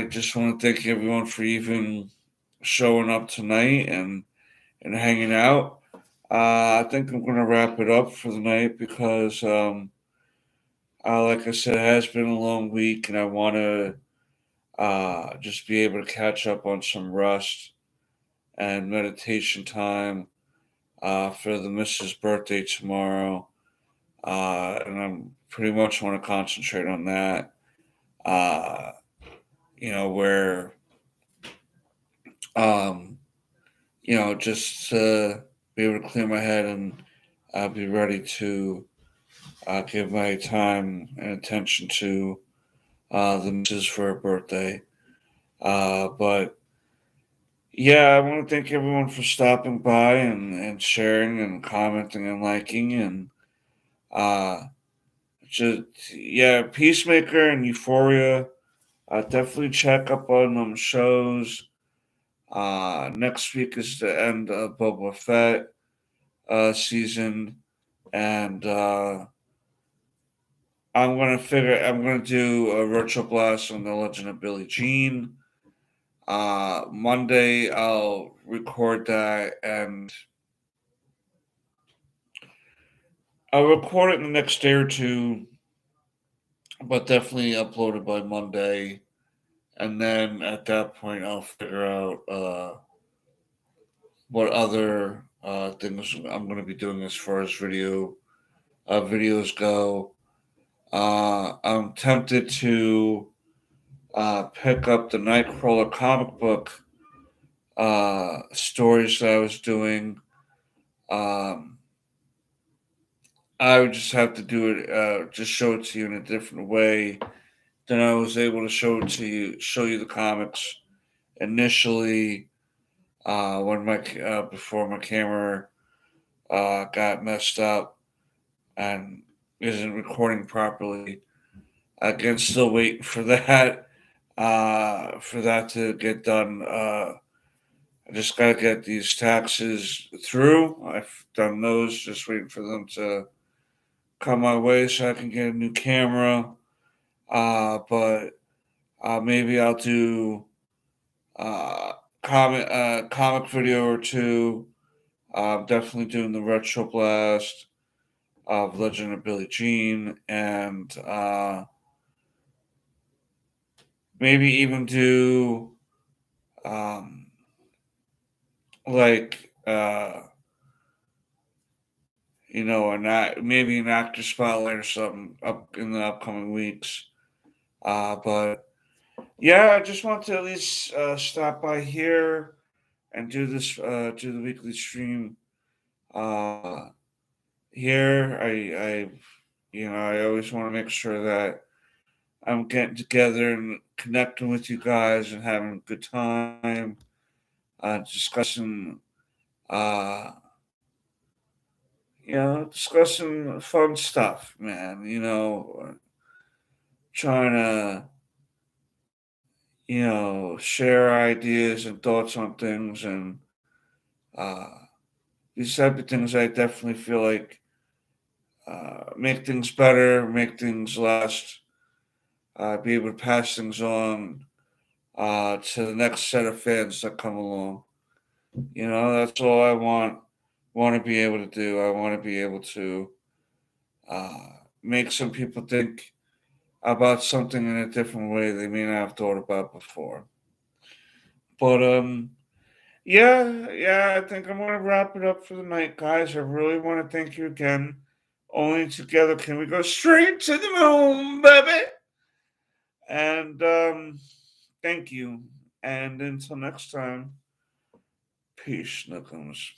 just want to thank everyone for even showing up tonight and hanging out. I think I'm going to wrap it up for the night because, like I said, it has been a long week, and I want to just be able to catch up on some rest and meditation time for the missus' birthday tomorrow. And I'm pretty much want to concentrate on that. Where, um, just to be able to clear my head and be ready to give my time and attention to the missus for her birthday. But yeah, I want to thank everyone for stopping by and sharing and commenting and liking and uh, just yeah, Peacemaker and Euphoria. Definitely check up on them shows. Next week is the end of Boba Fett season, and I'm gonna do a virtual blast on the Legend of Billie Jean. Monday I'll record that and I'll record it in the next day or two, but definitely upload it by Monday. And then at that point I'll figure out what other things I'm going to be doing as far as videos go. I'm tempted to pick up the Nightcrawler comic book stories that I was doing. Um, I would just have to do it, just show it to you in a different way than I was able to show you the comics initially when my before my camera got messed up and isn't recording properly. Again, still waiting for that to get done. I just gotta get these taxes through. I've done those, just waiting for them to come my way so I can get a new camera. But maybe I'll do uh, comic video or two. Definitely doing the retro blast of Legend of Billie Jean, and maybe even do um, like maybe an actor spotlight or something up in the upcoming weeks. But yeah, I just want to at least stop by here and do the weekly stream. Uh, Here, I always want to make sure that I'm getting together and connecting with you guys and having a good time, discussing, uh, discussing fun stuff, man. Trying to, share ideas and thoughts on things, and uh, these type of things. I definitely feel like make things better, make things last, be able to pass things on to the next set of fans that come along. That's all I want to be able to do. I want to be able to uh, make some people think about something in a different way they may not have thought about before. But yeah, I think I'm gonna wrap it up for the night, guys. I really want to thank you again. Only together can we go straight to the moon, baby. And thank you. And until next time, peace, Nickums.